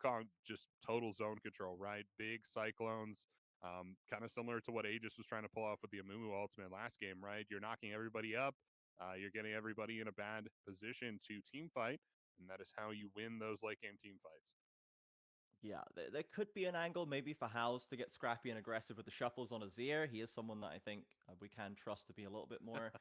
Wukong just total zone control, right? Big cyclones, kind of similar to what Aegis was trying to pull off with the Amumu ultimate last game, right? You're knocking everybody up, you're getting everybody in a bad position to team fight, and that is how you win those late game team fights. Yeah, there could be an angle maybe for House to get scrappy and aggressive with the shuffles on Azir. He is someone that I think we can trust to be a little bit more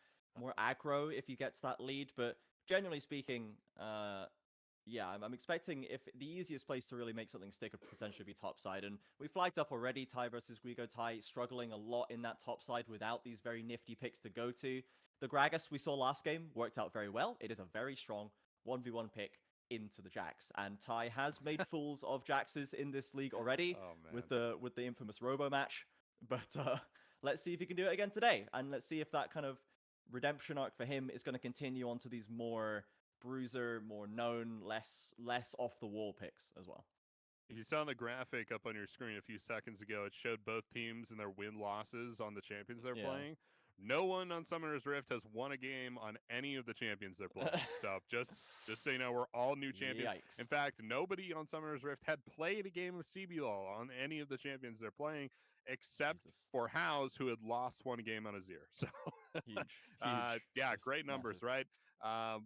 aggro if he gets that lead. But generally speaking, yeah, I'm expecting if the easiest place to really make something stick would potentially be top side. And we flagged up already Tai versus Guigo. Tai struggling a lot in that top side without these very nifty picks to go to. The Gragas we saw last game worked out very well. It is a very strong 1v1 pick into the Jax. And Tai has made fools of Jaxes in this league already Oh with man. the infamous Robo match. But let's see if he can do it again today. And let's see if that kind of redemption arc for him is going to continue onto these more bruiser, more known, less off the wall picks as well. If you saw the graphic up on your screen a few seconds ago, it showed both teams and their win losses on the champions they're Yeah. playing. No one on Summoner's Rift has won a game on any of the champions they're playing. So just so you know, we're all new champions. In Yikes. fact, nobody on Summoner's Rift had played a game of CBLOL on any of the champions they're playing, except Jesus. for House, who had lost one game on Azir. So Huge. Huge. yeah, Just great numbers, massive. right?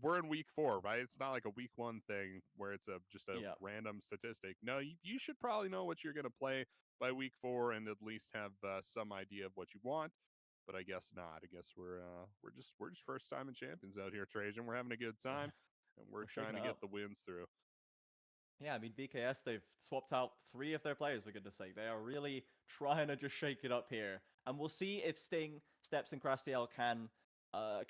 We're in week 4, right? It's not like a week 1 thing where it's just a Yeah. random statistic. No, you should probably know what you're going to play by week 4 and at least have some idea of what you want. But I guess not. I guess we're just first time in champions out here, Trajan. We're having a good time, and we're We're trying shaking to it get up. the wins through. Yeah, I mean, VKS, they've swapped out 3 of their players, for goodness sake. They are really trying to just shake it up here. And we'll see if Sting, Steps, and Crastiel can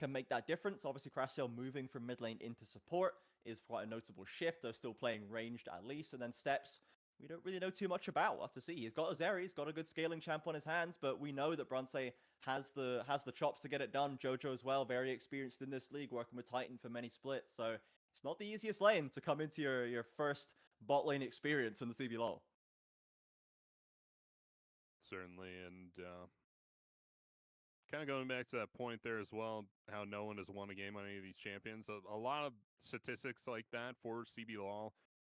make that difference. Obviously, Crastiel moving from mid lane into support is quite a notable shift. They're still playing ranged at least. And then Steps, we don't really know too much about. We'll have to see. He's got Azeri, he's got a good scaling champ on his hands, but we know that Bronze has the chops to get it done. Jojo as well, very experienced in this league, working with Titan for many splits. So it's not the easiest lane to come into your first bot lane experience in the CBLOL. Certainly, and kind of going back to that point there as well, how no one has won a game on any of these champions. A lot of statistics like that for CBLOL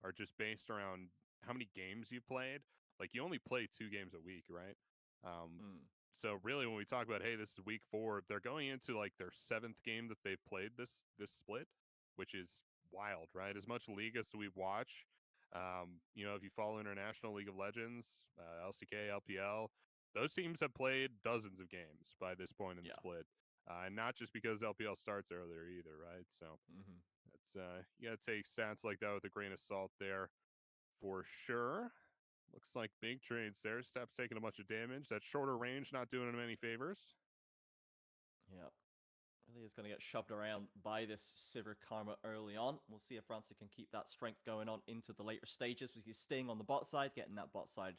are just based around how many games you've played. Like you only play 2 games a week, right? Um, Mm. so really, when we talk about, hey, this is week 4, they're going into like their 7th game that they've played this split, which is wild, right? As much league as we watch, if you follow International League of Legends, LCK, LPL, those teams have played dozens of games by this point in the Yeah. split, and not just because LPL starts earlier either, right? So Mm-hmm. it's you got to take stats like that with a grain of salt there for sure. Looks like big trades there. Steps taking a bunch of damage. That shorter range not doing him any favors. Yeah. Really is going to get shoved around by this Sivir Karma early on. We'll see if Brancy can keep that strength going on into the later stages. He's staying on the bot side, getting that bot side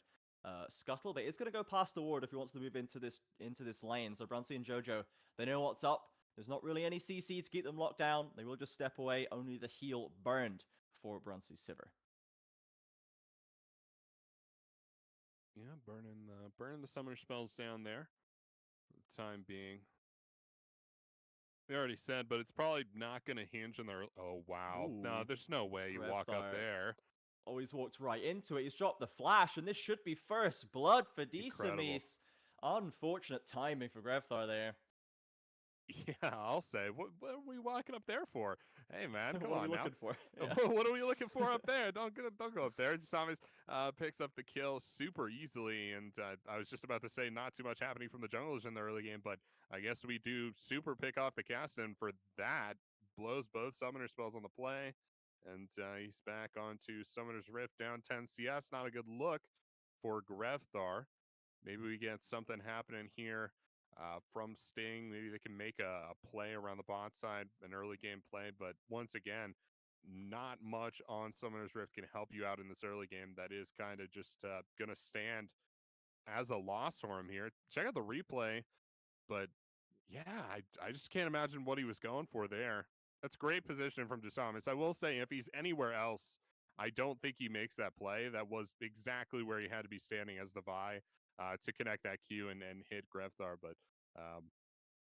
scuttle, but it's going to go past the ward if he wants to move into this lane. So Brancy and Jojo, they know what's up. There's not really any CC to keep them locked down. They will just step away. Only the heal burned for Brancy's Sivir. Yeah, burning the summer spells down there for the time being. We already said, but it's probably not going to hinge on their. Oh wow, no, Ooh, there's no way you walk up Grevthar there. always walked right into it. He's dropped the flash, and this should be first blood for Incredible. Decimis. Unfortunate timing for Grevthar there. Yeah, I'll say. What are we walking up there for? Hey, man, come What are we on now. looking for? Yeah. What are we looking for up there? Don't go up there. Samus picks up the kill super easily, and I was just about to say not too much happening from the junglers in the early game, but I guess we do super pick off the cast, and for that blows both summoner spells on the play, and he's back onto Summoner's Rift down 10 CS. Not a good look for Grevthar. Maybe we get something happening here from Sting. Maybe they can make a play around the bot side, an early game play. But once again, not much on Summoner's Rift can help you out in this early game. That is kind of just going to stand as a loss for him here. Check out the replay. But yeah, I just can't imagine what he was going for there. That's great positioning from Jasamis. I will say, if he's anywhere else, I don't think he makes that play. That was exactly where he had to be standing as the Vi to connect that Q and hit Grevthar. But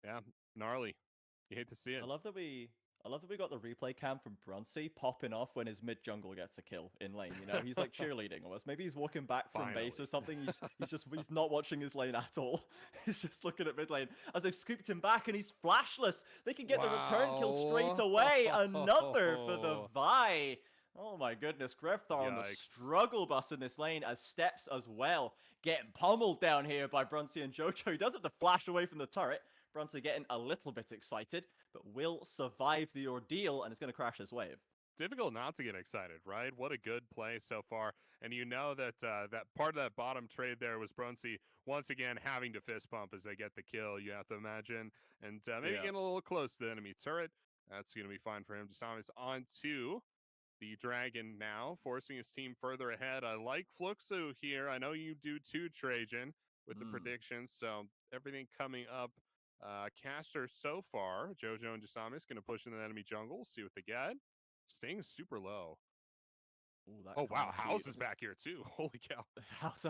yeah, gnarly. You hate to see I it. love that I love that we got the replay cam from Brunsey popping off when his mid jungle gets a kill in lane. You know, he's like cheerleading almost. Maybe he's walking back from base or Finally. something. He's not watching his lane at all. He's just looking at mid lane as they've scooped him back and he's flashless. They can get the return kill straight Wow. away. Another for the Vi. Oh my goodness, Grefthar on the Yikes. struggle bus in this lane as Steps as well. Getting pummeled down here by Brunsey and Jojo. He does have to flash away from the turret. Brunsey getting a little bit excited, but will survive the ordeal and is going to crash this wave. Difficult not to get excited, right? What a good play so far. And you know that that part of that bottom trade there was Brunsey once again having to fist pump as they get the kill, you have to imagine. And maybe Yeah. getting a little close to the enemy turret. That's going to be fine for him. Jasami's on to the Dragon now, forcing his team further ahead. I like Fluxo here. I know you do too, Trajan, with the predictions. So everything coming up. Caster so far, Jojo and Jasami's going to push into the enemy jungle, see what they get. Sting is super low. Ooh, that Oh, wow. can't be. House is back here, too. Holy cow.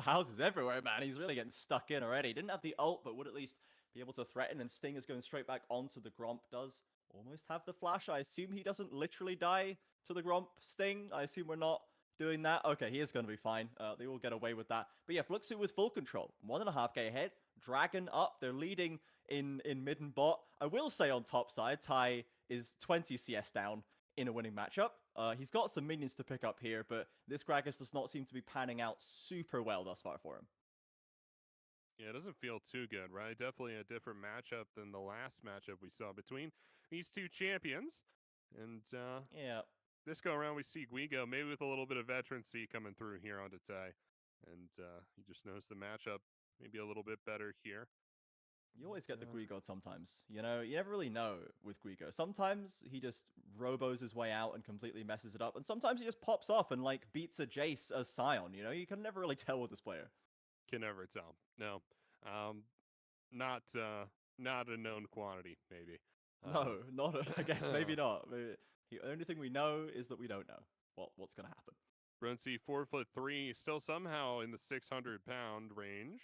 House is everywhere, man. He's really getting stuck in already. Didn't have the ult, but would at least be able to threaten. And Sting is going straight back onto the Gromp. Does almost have the flash. I assume he doesn't literally die to the Gromp Sting. I assume we're not doing that. Okay, he is going to be fine. They will get away with that. But yeah, Fluxo with full control. 1.5k ahead. Dragon up. They're leading in mid and bot. I will say on top side, Ty is 20 CS down in a winning matchup. He's got some minions to pick up here, but this Gragas does not seem to be panning out super well thus far for him. Yeah, it doesn't feel too good, right? Definitely a different matchup than the last matchup we saw between these two champions. And Yeah. this go around, we see Guigo maybe with a little bit of veterancy coming through here onto Tai. And he just knows the matchup maybe a little bit better here. You always get the Guigo sometimes. You know, you never really know with Guigo. Sometimes he just robos his way out and completely messes it up. And sometimes he just pops off and like beats a Jace as Scion. You know, you can never really tell with this player. Can never tell. No. Not not a known quantity, maybe. No, not. I guess maybe not. The only thing we know is that we don't know what's gonna happen. Brunsey 4'3", still somehow in the 600-pound range.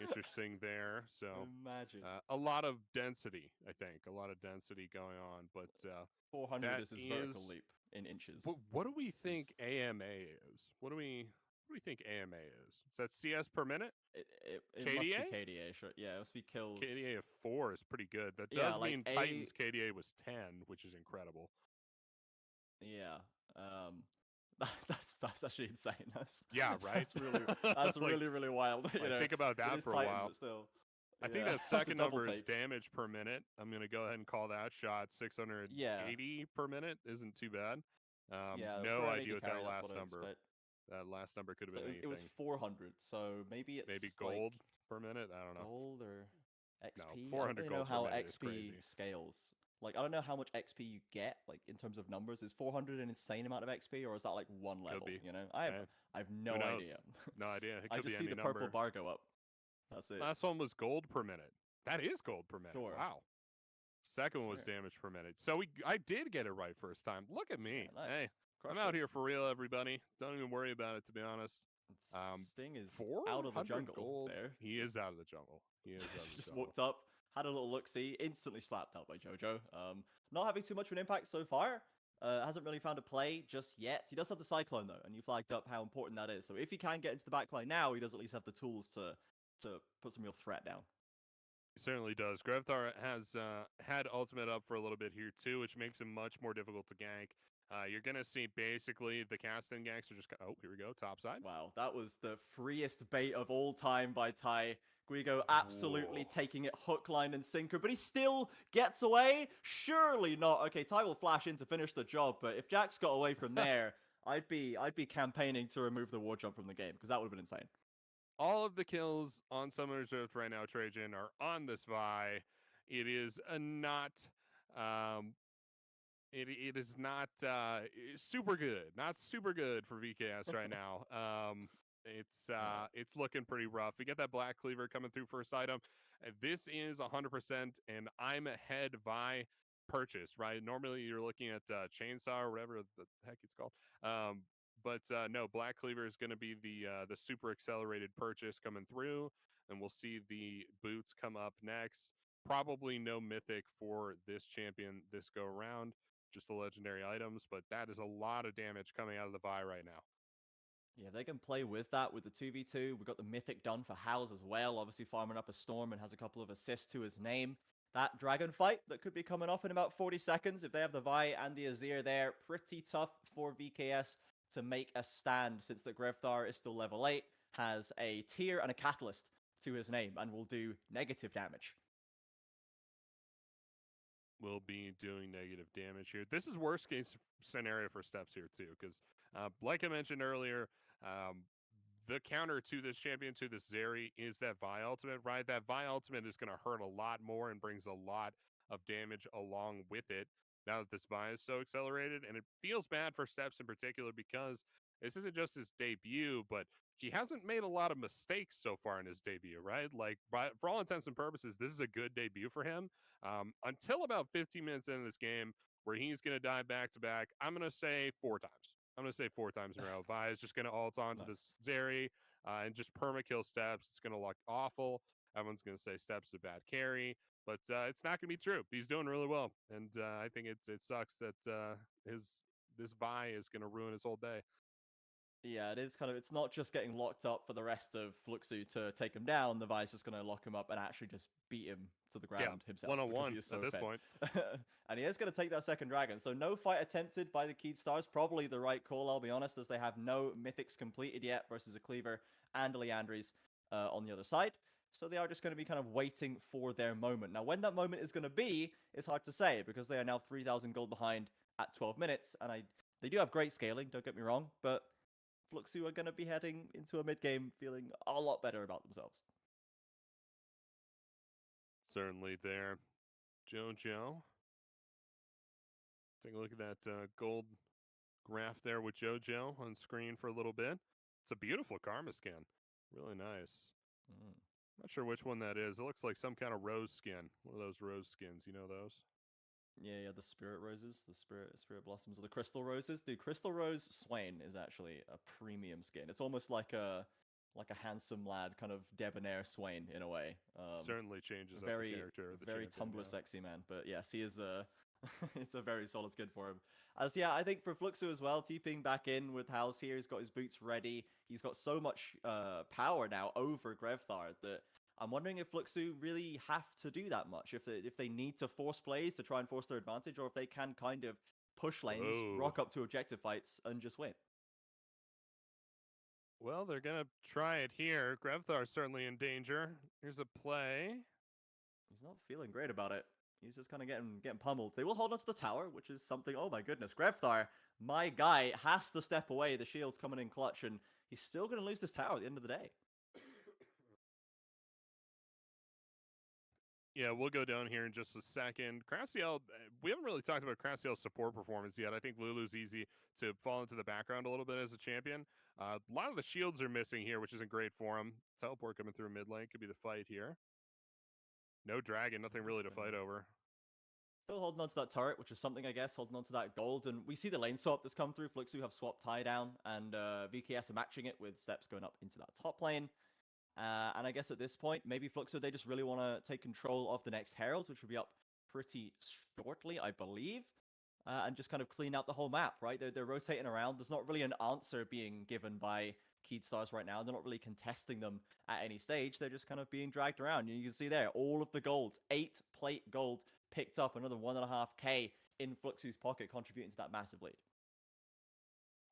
Interesting there. So Imagine. a lot of density, I think, a lot of density going on. But 400 is his vertical leap in inches. What do we think AMA is? What do we think AMA is? Is that CS per minute? It KDA? must be KDA, sure. Yeah, it must be kills. KDA of 4 is pretty good. That Yeah, does like mean Titans KDA was 10, which is incredible. Yeah. That's actually insane. Yeah, right. That's Like, really wild. You know, think about that for a while. But still, I think that second number is damage per minute. I'm gonna go ahead and call that shot 680 per minute. Isn't too bad. No idea what that last number. That last number could have been anything. It was 400, so maybe it's gold like per minute. I don't know. Gold or XP. No, 400 I don't really know gold how per minute is XP crazy. scales. Like I don't know how much XP you get, like in terms of numbers. Is 400 an insane amount of XP, or is that like one level? Could be. You know, I have no idea. No idea. It could I just be see any the number. purple bar go up. That's it. Last one was gold per minute. That is gold per minute. Sure. Wow. Second one was damage per minute. So I did get it right first time. Look at me. Yeah, nice. Hey, I'm out here for real, everybody. Don't even worry about it, to be honest. Sting is 400 out of the jungle gold. there. He is out of the jungle. He is out of the Just jungle. walked up, had a little look-see, instantly slapped out by Jojo. Not having too much of an impact so far. Hasn't really found a play just yet. He does have the Cyclone, though, and you flagged up how important that is. So if he can get into the backline now, he does at least have the tools to put some real threat down. He certainly does. Grevthar has had ultimate up for a little bit here, too, which makes him much more difficult to gank. You're going to see basically the cast-in ganks are just... Oh, here we go, topside. Wow, that was the freest bait of all time by Tai. Guigo absolutely taking it hook, line, and sinker, but he still gets away? Surely not. Okay, Tai will flash in to finish the job, but if Jax got away from there, I'd be campaigning to remove the war jump from the game, because that would have been insane. All of the kills on Summoner's Rift right now, Trajan, are on this Vi. It is not... It is not super good. Not super good for VKS right now. It's looking pretty rough. We get that Black Cleaver coming through first item. This is 100% and I'm ahead by purchase, right? Normally you're looking at Chainsaw or whatever the heck it's called. But no, Black Cleaver is going to be the super accelerated purchase coming through, and we'll see the boots come up next. Probably no mythic for this champion this go around, just the legendary items, but that is a lot of damage coming out of the Vi right now. Yeah, they can play with that with the 2v2. We've got the Mythic done for House as well, obviously farming up a Storm and has a couple of assists to his name. That Dragon fight that could be coming off in about 40 seconds. If they have the Vi and the Azir there, pretty tough for VKS to make a stand since the Grevthar is still level 8, has a tier and a catalyst to his name, and will do negative damage. Will be doing negative damage here. This is worst case scenario for Steps here too, because like I mentioned earlier, the counter to this champion, to this Zeri, is that Vi ultimate, right? That Vi ultimate is going to hurt a lot more and brings a lot of damage along with it now that this Vi is so accelerated. And it feels bad for Steps in particular because this isn't just his debut, but he hasn't made a lot of mistakes so far in his debut, right? Like, for all intents and purposes, this is a good debut for him. Until about 15 minutes into this game, where he's going to die back to back, I'm going to say 4 times. I'm going to say 4 times in a row. Vi is just going to ult onto Nice. this Zeri and just perma-kill Steps. It's going to look awful. Everyone's going to say Steps is a bad carry, but it's not going to be true. He's doing really well, and I think it sucks that this Vi is going to ruin his whole day. Yeah, it is kind of, it's not just getting locked up for the rest of Fluxo to take him down. The Vi's just going to lock him up and actually just beat him to the ground himself. One-on-one so at this fed. point. And he is going to take that second dragon. So no fight attempted by the Keyd Stars. Probably the right call, I'll be honest, as they have no mythics completed yet versus a Cleaver and a Leandries on the other side. So they are just going to be kind of waiting for their moment. Now, when that moment is going to be, it's hard to say because they are now 3,000 gold behind at 12 minutes. And they do have great scaling, don't get me wrong, but Fluxo are going to be heading into a mid-game feeling a lot better about themselves. Certainly there. JoJo. Take a look at that gold graph there with JoJo on screen for a little bit. It's a beautiful Karma skin. Really nice. Not sure which one that is. It looks like some kind of rose skin. One of those rose skins. You know those? Yeah, the spirit roses, the spirit blossoms, or the crystal roses. The crystal rose Swain is actually a premium skin. It's almost like a handsome lad, kind of debonair Swain in a way. Certainly changes up very the character of the very champion, Tumblr sexy man. But yes, he is a it's a very solid skin for him. As yeah, I think for Fluxo as well, TPing back in with House here, he's got his boots ready. He's got so much power now over Grevthar that I'm wondering if Fluxo really have to do that much. If they need to force plays to try and force their advantage, or if they can kind of push lanes, rock up to objective fights, and just win. Well, they're going to try it here. Grevthar's certainly in danger. Here's a play. He's not feeling great about it. He's just kind of getting pummeled. They will hold onto the tower, which is something. Oh my goodness, Grevthar, my guy, has to step away. The shield's coming in clutch, and he's still going to lose this tower at the end of the day. Yeah, we'll go down here in just a second. Crassiel, we haven't really talked about Crassiel's support performance yet. I think Lulu's easy to fall into the background a little bit as a champion. A lot of the shields are missing here, which isn't great for him. Teleport coming through mid lane could be the fight here. No dragon, nothing really to fight over. Still holding on to that turret, which is something, I guess, holding on to that gold. And we see the lane swap that's come through. Fluxo have swapped tie down, and VKS are matching it with steps going up into that top lane. And I guess at this point, maybe Fluxo, they just really want to take control of the next Herald, which will be up pretty shortly, I believe, and just kind of clean out the whole map, right? They're rotating around. There's not really an answer being given by Keyd Stars right now. They're not really contesting them at any stage. They're just kind of being dragged around. You can see there, all of the gold, 8 plate gold picked up, another 1.5k in Fluxo's pocket, contributing to that massive lead.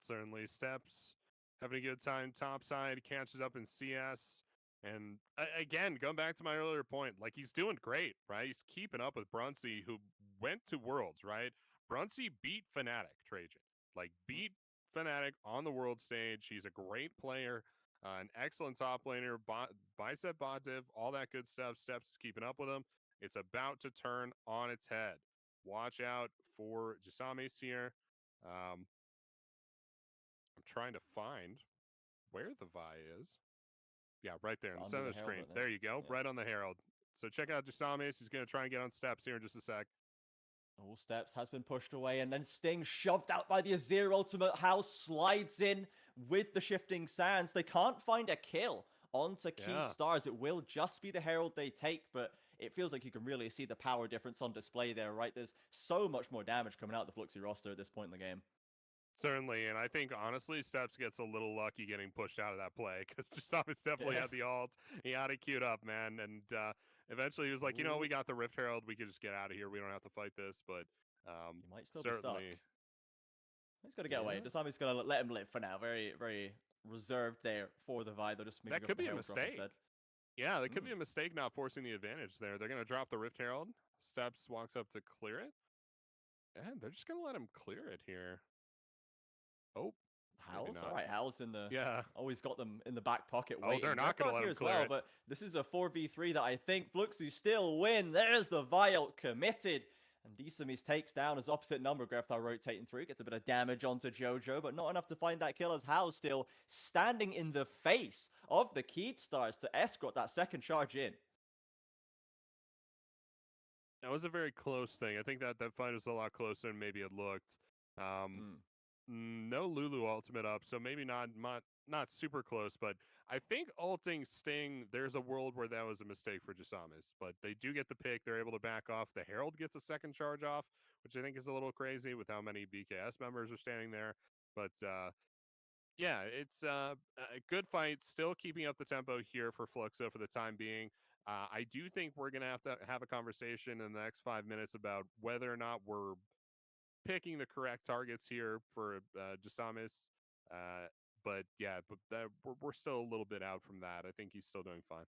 Certainly. Steps having a good time topside, catches up in CS. And again, going back to my earlier point, like he's doing great, right? He's keeping up with Brunsey, who went to Worlds, right? Brunsey beat Fnatic, Trajan. Like, beat Fnatic on the world stage. He's a great player, an excellent top laner, bicep bot div, all that good stuff. Steps is keeping up with him. It's about to turn on its head. Watch out for Jasames here. I'm trying to find where the Vi is. Yeah, right there in the center of the screen. There you go, right on the Herald. So check out Jasames. He's going to try and get on Steps here in just a sec. Oh, Steps has been pushed away, and then Sting shoved out by the Azir ultimate. House slides in with the shifting sands. They can't find a kill onto Keyd Stars. It will just be the Herald they take, but it feels like you can really see the power difference on display there, right? There's so much more damage coming out of the Fluxo roster at this point in the game. Certainly, and I think honestly, Steps gets a little lucky getting pushed out of that play because Jasamis definitely Yeah. had the ult. He had it queued up, man, and eventually he was like, we Ooh, got the Rift Herald, we could just get out of here. We don't have to fight this, but he might still be stuck. certainly, He's got to get away. yeah, Dasami's going to let him live for now. Very, very reserved there for the Vi. They're just moving that up could the be a Herald drop mistake. instead. Yeah, that could be a mistake not forcing the advantage there. They're going to drop the Rift Herald. Steps walks up to clear it, and they're just going to let him clear it here. Oh, maybe Howls? All not. right, Howls in the... Yeah. Always got them in the back pocket Oh, waiting. they're not going to let here him as clear well, it. but this is a 4v3 that I think Fluxo still win. There's the Vial committed. And Desamis takes down his opposite number. Greftar rotating through, gets a bit of damage onto Jojo, but not enough to find that kill as Howls still standing in the face of the Keyed Stars to escort that second charge in. That was a very close thing. I think that fight was a lot closer than maybe it looked. No Lulu ultimate up, so maybe not super close, but I think ulting Sting, there's a world where that was a mistake for Jasamis, but they do get the pick. They're able to back off. The Herald gets a second charge off, which I think is a little crazy with how many VKS members are standing there. But yeah, it's a good fight. Still keeping up the tempo here for Fluxo for the time being. I do think we're going to have a conversation in the next 5 minutes about whether or not we're picking the correct targets here for Jasamis. But yeah, we're still a little bit out from that. I think he's still doing fine.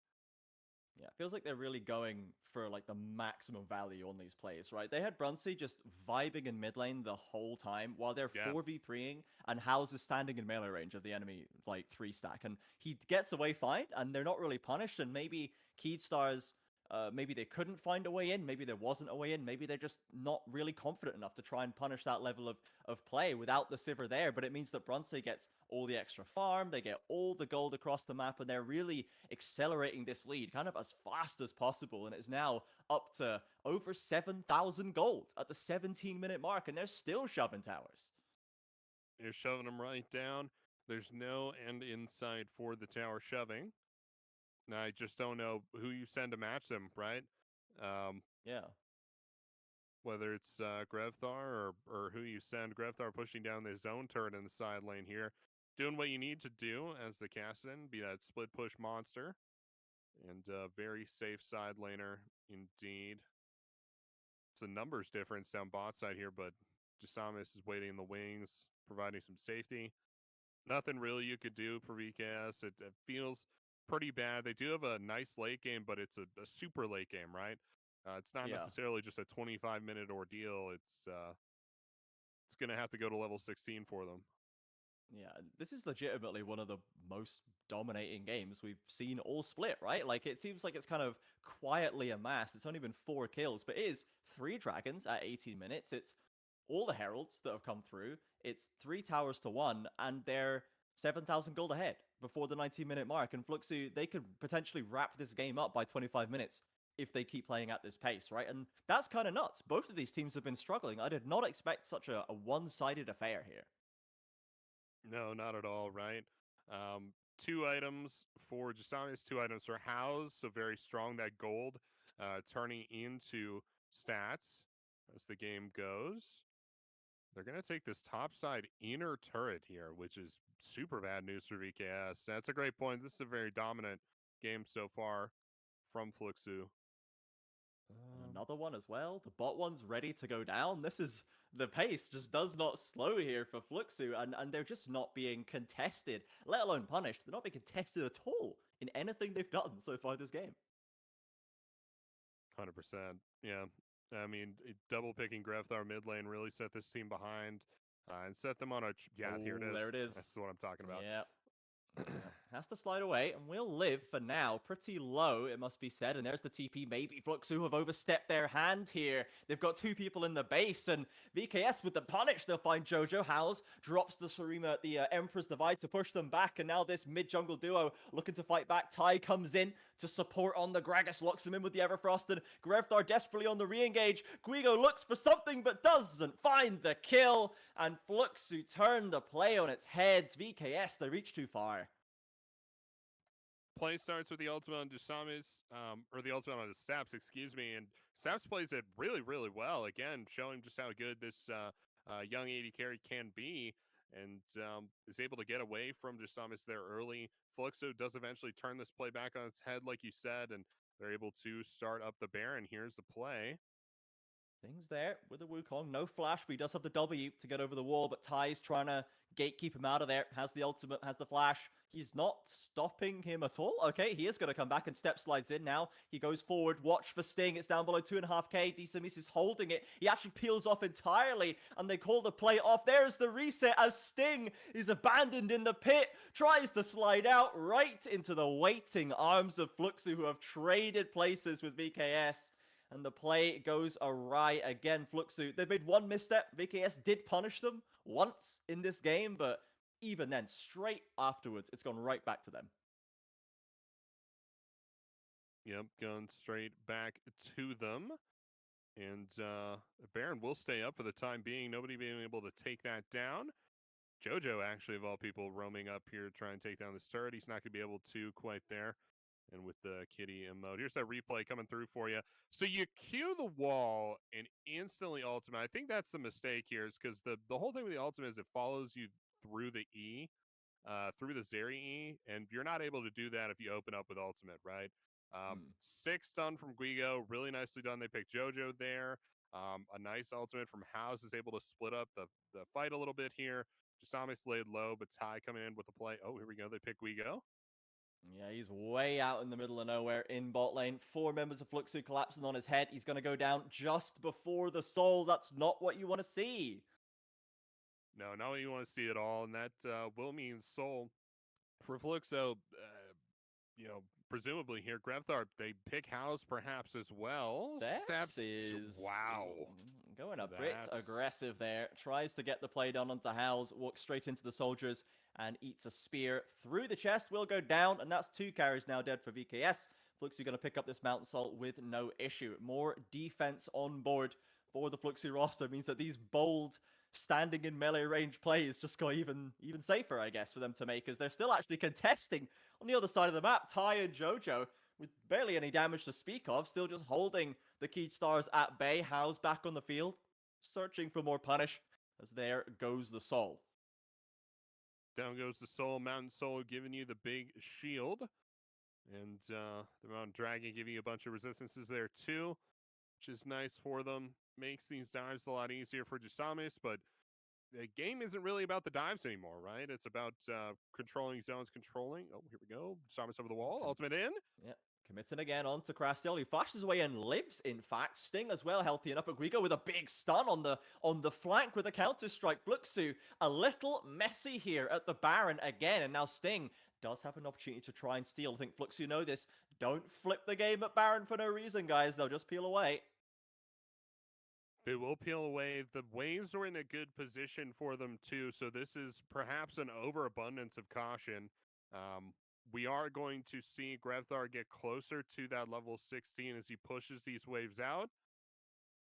Yeah, it feels like they're really going for like the maximum value on these plays, right? They had Brunsey just vibing in mid lane the whole time while they're Yeah. 4v3ing and House is standing in melee range of the enemy like 3-stack. And he gets away fine and they're not really punished. And maybe Keyed Stars, maybe they couldn't find a way in, maybe there wasn't a way in, maybe they're just not really confident enough to try and punish that level of play without the Sivir there. But it means that Brunsey gets all the extra farm, they get all the gold across the map, and they're really accelerating this lead kind of as fast as possible. And it's now up to over 7,000 gold at the 17-minute mark, and they're still shoving towers. You're shoving them right down. There's no end in sight for the tower shoving. I just don't know who you send to match them, right? Yeah. Whether it's Grevthar or who you send. Grevthar pushing down his own turret in the side lane here. Doing what you need to do as the Kassadin, be that split push monster. And very safe side laner indeed. It's a numbers difference down bot side here, but Jasamis is waiting in the wings, providing some safety. Nothing really you could do for VKS. It feels pretty bad. They do have a nice late game, but it's a super late game, right? It's not necessarily just a 25-minute ordeal. It's going to have to go to level 16 for them. Yeah, this is legitimately one of the most dominating games we've seen all split, right? Like, it seems like it's kind of quietly amassed. It's only been 4 kills, but it is 3 dragons at 18 minutes. It's all the heralds that have come through. It's 3 towers to 1, and they're 7,000 gold ahead before the 19-minute mark. And Fluxo, they could potentially wrap this game up by 25 minutes if they keep playing at this pace, right? And that's kind of nuts. Both of these teams have been struggling. I did not expect such a one-sided affair here. No, not at all, right? 2 items for Jasamis, 2 items for House, so very strong, that gold turning into stats as the game goes. They're going to take this topside inner turret here, which is super bad news for VKS. That's a great point. This is a very dominant game so far from Fluxo. And another one as well. The bot one's ready to go down. This is... The pace just does not slow here for Fluxo, and they're just not being contested, let alone punished. They're not being contested at all in anything they've done so far this game. 100%. Yeah. I mean, double picking Grefthar mid lane really set this team behind and set them on a... Yeah, here it is. There it is. That's what I'm talking about. Yeah. Has to slide away, and will live for now. Pretty low, it must be said. And there's the TP. Maybe Fluxo have overstepped their hand here. They've got 2 people in the base, and VKS with the punish. They'll find Jojo. House drops the Sarima, the Emperor's Divide to push them back, and now this mid-jungle duo looking to fight back. Ty comes in to support on the Gragas, locks him in with the Everfrost, and Grevthar desperately on the re-engage. Guigo looks for something, but doesn't find the kill, and Fluxo turn the play on its head. VKS, they reach too far. play starts with the ultimate on Dusamis, or the ultimate on his Steps, excuse me, and Steps plays it really, really well. Again, showing just how good this young AD carry can be, and is able to get away from Dusamis there early. Fluxo does eventually turn this play back on its head, like you said, and they're able to start up the Baron. Here's the play. Things there with the Wukong. No flash, but he does have the W to get over the wall, but Ty's trying to gatekeep him out of there. Has the ultimate, has the flash. He's not stopping him at all. Okay, he is going to come back and step slides in now. He goes forward. Watch for Sting. It's down below 2.5k. Dsamis is holding it. He actually peels off entirely, and they call the play off. There's the reset as Sting is abandoned in the pit. Tries to slide out right into the waiting arms of Fluxo, who have traded places with VKS. And the play goes awry again. Fluxo, they've made one misstep. VKS did punish them once in this game, but even then, straight afterwards, it's gone right back to them. Yep, going straight back to them. And Baron will stay up for the time being. Nobody being able to take that down. Jojo, actually, of all people, roaming up here to try and take down this turret. He's not going to be able to quite there. And with the kitty emote. Here's that replay coming through for you. So you cue the wall and instantly ultimate. I think that's the mistake here, is because the whole thing with the ultimate is it follows you through the E, through the Zeri E, and you're not able to do that if you open up with ultimate, right? 6 stun from Guigo, really nicely done. They picked Jojo there. A nice ultimate from House is able to split up the fight a little bit here. Jasamis laid low, but Ty coming in with the play. Oh, here we go. They pick Guigo. Yeah, he's way out in the middle of nowhere in bot lane. 4 members of Fluxo collapsing on his head. He's going to go down just before the soul. That's not what you want to see. No, not what you want to see at all. And that will mean soul for Fluxo. Presumably here, Grevtharp, they pick House perhaps as well. Steps is wow. Going a bit aggressive there. Tries to get the play done onto House, walks straight into the soldiers and eats a spear through the chest. Will go down, and that's 2 carries now dead for VKS. Fluxo going to pick up this Mountain Salt with no issue. More defense on board for the Fluxo roster means that these bold standing in melee range plays just got even safer, I guess, for them to make, as they're still actually contesting on the other side of the map. Ty and Jojo, with barely any damage to speak of, still just holding the key stars at bay. House back on the field, searching for more punish, as there goes the soul. Down goes the soul. Mountain Soul giving you the big shield. And the Mountain Dragon giving you a bunch of resistances there too, which is nice for them. Makes these dives a lot easier for Jasamis, but the game isn't really about the dives anymore, right? It's about controlling zones, controlling. Oh, here we go. Jasamis over the wall. Ultimate in. Yep. Committing again onto Crastiel. He flashes away and lives, in fact. Sting as well, healthy enough. But Guigo with a big stun on the flank with a counter-strike. Fluxo a little messy here at the Baron again. And now Sting does have an opportunity to try and steal. I think Fluxo know this. Don't flip the game at Baron for no reason, guys. They'll just peel away. They will peel away. The waves are in a good position for them too, so this is perhaps an overabundance of caution. We are going to see Grevthar get closer to that level 16 as he pushes these waves out.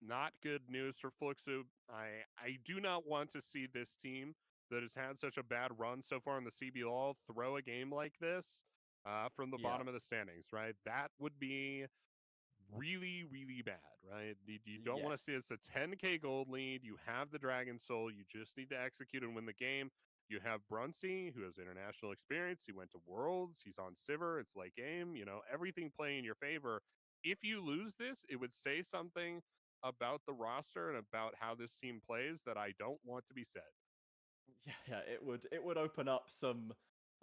Not good news for Fluxo. I do not want to see this team that has had such a bad run so far in the CBLOL throw a game like this from the bottom of the standings, right? That would be really, really bad, right? You don't want to see it's a 10k gold lead. You have the Dragon Soul. You just need to execute and win the game. You have Brunsey, who has international experience. He went to Worlds. He's on Sivir. It's late game. Everything playing in your favor. If you lose this, it would say something about the roster and about how this team plays that I don't want to be said. Yeah, it would open up some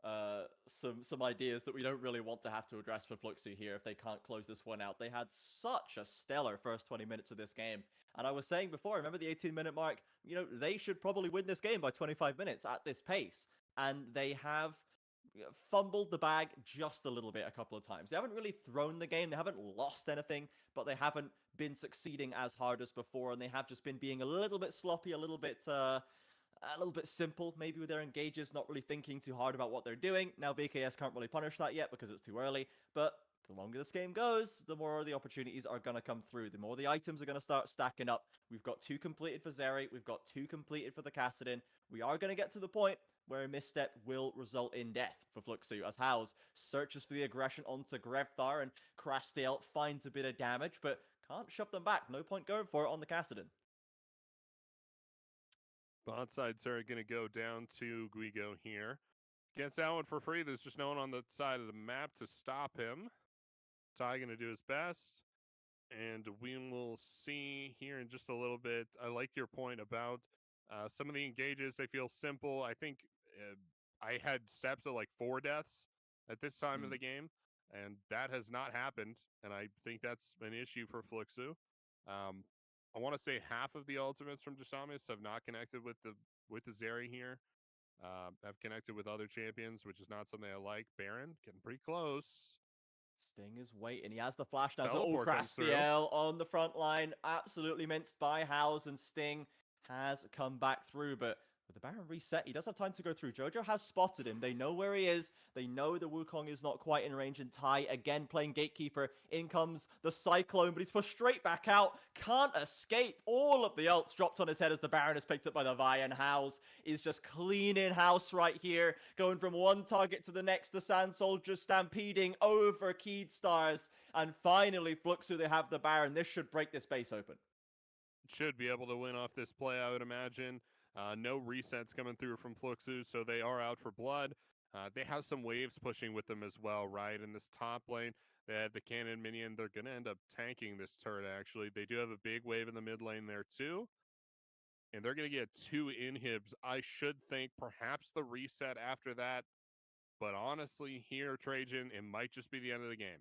ideas that we don't really want to have to address for Fluxo here if they can't close this one out. They had such a stellar first 20 minutes of this game. And I was saying before, remember the 18-minute mark, they should probably win this game by 25 minutes at this pace. And they have fumbled the bag just a little bit a couple of times. They haven't really thrown the game. They haven't lost anything, but they haven't been succeeding as hard as before. And they have just been being a little bit sloppy, a little bit simple, maybe with their engages, not really thinking too hard about what they're doing. Now, VKS can't really punish that yet because it's too early, but the longer this game goes, the more the opportunities are going to come through. The more the items are going to start stacking up. We've got 2 completed for Zeri. We've got 2 completed for the Kassadin. We are going to get to the point where a misstep will result in death for Fluxo, as House searches for the aggression onto Grevthar, and Crastiel finds a bit of damage, but can't shove them back. No point going for it on the Kassadin. Bot sides are going to go down to Guigo here. Gets that one for free. There's just no one on the side of the map to stop him. Ty going to do his best. And we will see here in just a little bit. I like your point about some of the engages. They feel simple. I think I had steps of like 4 deaths at this time of the game, and that has not happened. And I think that's an issue for Fluxo. I want to say half of the ultimates from Jasamis have not connected with the Zeri here. Have connected with other champions, which is not something I like. Baron getting pretty close. Sting is waiting. He has the flash now. So, Teleport comes through. Crastiel on the front line. Absolutely minced by Howes, and Sting has come back through. But with the Baron reset, he does have time to go through. Jojo has spotted him. They know where he is. They know the Wukong is not quite in range. And Tai, again, playing Gatekeeper. In comes the Cyclone, but he's pushed straight back out. Can't escape. All of the ults dropped on his head as the Baron is picked up by the Vi, and House is just cleaning house right here. Going from one target to the next. The Sand Soldiers stampeding over Keyed Stars. And finally, Fluxo, they have the Baron. This should break this base open. Should be able to win off this play, I would imagine. No resets coming through from Fluxo, so they are out for blood. They have some waves pushing with them as well, right? In this top lane, they have the cannon minion. They're going to end up tanking this turret, actually. They do have a big wave in the mid lane there, too. And they're going to get 2 inhibs. I should think perhaps the reset after that. But honestly, here, Trajan, it might just be the end of the game.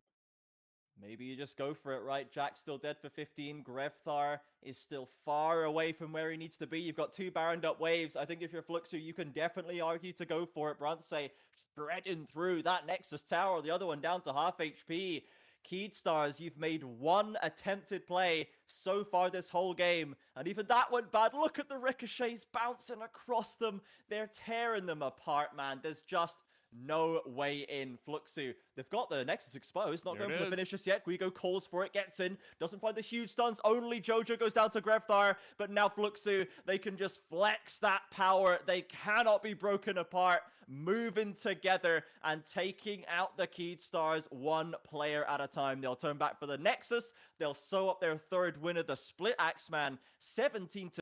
Maybe you just go for it, right? Jack's still dead for 15. Grevthar is still far away from where he needs to be. You've got 2 Baroned up waves. I think if you're Fluxo, you can definitely argue to go for it. Brantse spreading through that Nexus Tower. The other one down to half HP. Keyed Stars, you've made 1 attempted play so far this whole game. And even that went bad. Look at the ricochets bouncing across them. They're tearing them apart, man. There's just no way in. Fluxo, they've got the Nexus exposed, not going for the finish just yet. Guigo calls for it, gets in, doesn't find the huge stuns. Only Jojo goes down to Grevthar, but now Fluxo, they can just flex that power. They cannot be broken apart, moving together and taking out the Keyed Stars 1 player at a time. They'll turn back for the Nexus. They'll sew up their 3rd win of the Split Axeman, 17 to